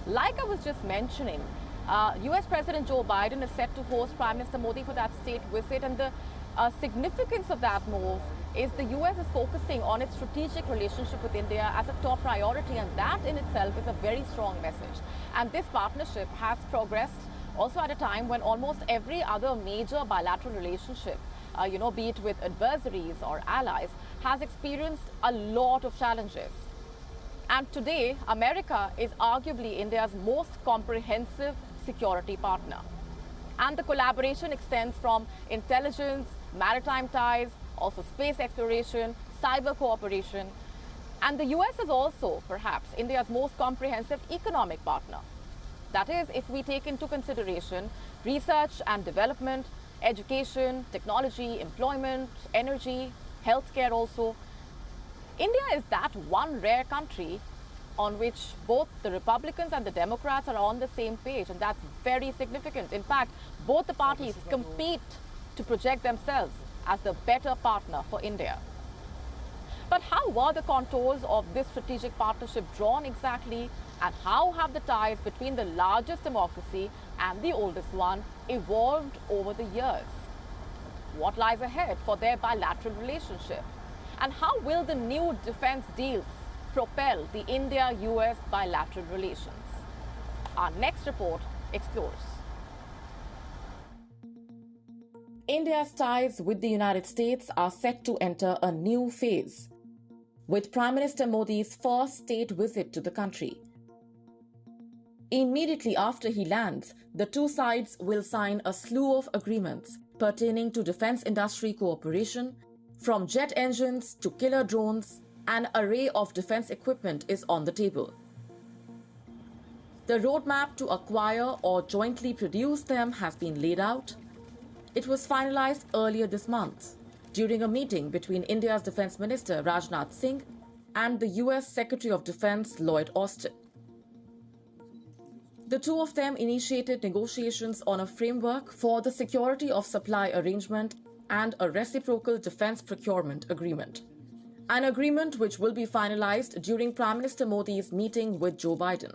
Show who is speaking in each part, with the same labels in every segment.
Speaker 1: Like I was just mentioning, US President Joe Biden is set to host Prime Minister Modi for that state visit, and the significance of that move is the US is focusing on its strategic relationship with India as a top priority, and that in itself is a very strong message. And this partnership has progressed also at a time when almost every other major bilateral relationship, be it with adversaries or allies, has experienced a lot of challenges. And today, America is arguably India's most comprehensive security partner. And the collaboration extends from intelligence, maritime ties, also space exploration, cyber cooperation. And the US is also, perhaps, India's most comprehensive economic partner. That is, if we take into consideration research and development, education, technology, employment, energy, healthcare also. India is that one rare country on which both the Republicans and the Democrats are on the same page, and that's very significant. In fact, both the parties compete to project themselves as the better partner for India. But how were the contours of this strategic partnership drawn exactly, and how have the ties between the largest democracy and the oldest one evolved over the years? What lies ahead for their bilateral relationship? And how will the new defense deals propel the India-US bilateral relations? Our next report explores. India's ties with the United States are set to enter a new phase, with Prime Minister Modi's first state visit to the country. Immediately after he lands, the two sides will sign a slew of agreements pertaining to defense industry cooperation. From jet engines to killer drones, an array of defense equipment is on the table. The roadmap to acquire or jointly produce them has been laid out. It was finalized earlier this month during a meeting between India's Defense Minister Rajnath Singh and the US Secretary of Defense Lloyd Austin. The two of them initiated negotiations on a framework for the security of supply arrangement and a reciprocal defense procurement agreement. An agreement which will be finalized during Prime Minister Modi's meeting with Joe Biden.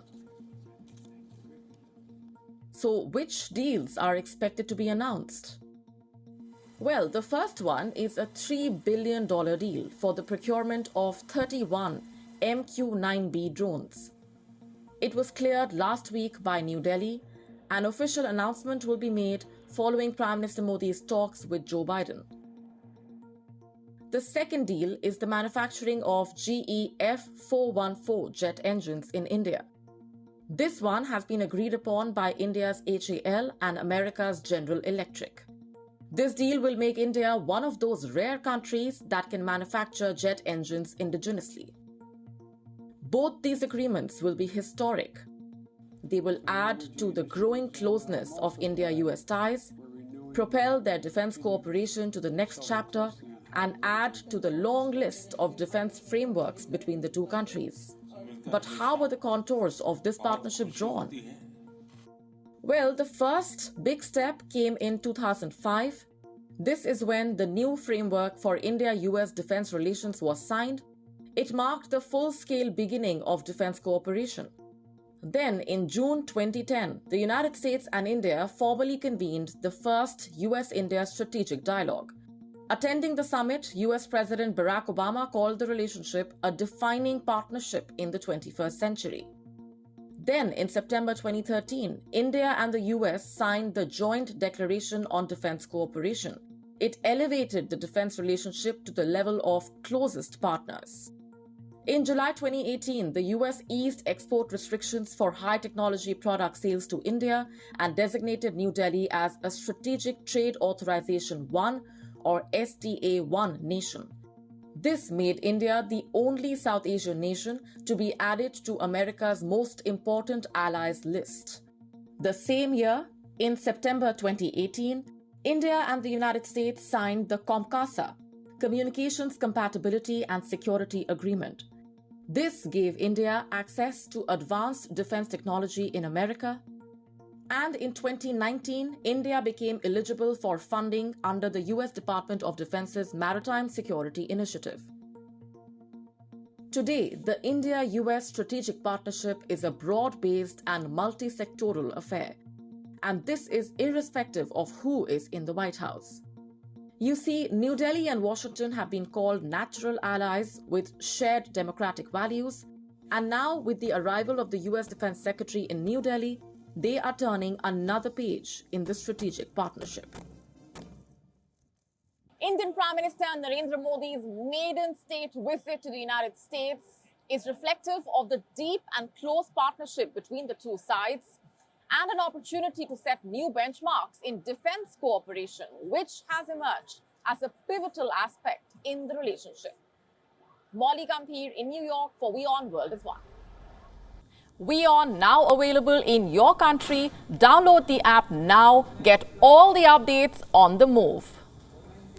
Speaker 1: So, which deals are expected to be announced? Well, the first one is a $3 billion deal for the procurement of 31 MQ-9B drones. It was cleared last week by New Delhi. An official announcement will be made following Prime Minister Modi's talks with Joe Biden. The second deal is the manufacturing of GE F414 jet engines in India. This one has been agreed upon by India's HAL and America's General Electric. This deal will make India one of those rare countries that can manufacture jet engines indigenously. Both these agreements will be historic. They will add to the growing closeness of India-US ties, propel their defense cooperation to the next chapter, and add to the long list of defense frameworks between the two countries. But how were the contours of this partnership drawn? Well, the first big step came in 2005. This is when the new framework for India-US defense relations was signed. It marked the full-scale beginning of defense cooperation. Then, in June 2010, the United States and India formally convened the first US-India strategic dialogue. Attending the summit, US President Barack Obama called the relationship a defining partnership in the 21st century. Then, in September 2013, India and the US signed the Joint Declaration on Defense Cooperation. It elevated the defense relationship to the level of closest partners. In July 2018, the US eased export restrictions for high-technology product sales to India and designated New Delhi as a Strategic Trade Authorization 1 or STA-1 nation. This made India the only South Asian nation to be added to America's most important allies list. The same year, in September 2018, India and the United States signed the COMCASA, Communications Compatibility and Security Agreement. This gave India access to advanced defense technology in America. And in 2019, India became eligible for funding under the US Department of Defense's Maritime Security Initiative. Today, the India-US strategic partnership is a broad-based and multi-sectoral affair, and this is irrespective of who is in the White House. You see, New Delhi and Washington have been called natural allies with shared democratic values, and now with the arrival of the US Defense Secretary in New Delhi, they are turning another page in the strategic partnership.
Speaker 2: Indian Prime Minister Narendra Modi's maiden state visit to the United States is reflective of the deep and close partnership between the two sides and an opportunity to set new benchmarks in defense cooperation, which has emerged as a pivotal aspect in the relationship. Molly Gambhir in New York for WION World is One. WION now available in your country. Download the app now. Get all the updates on the move.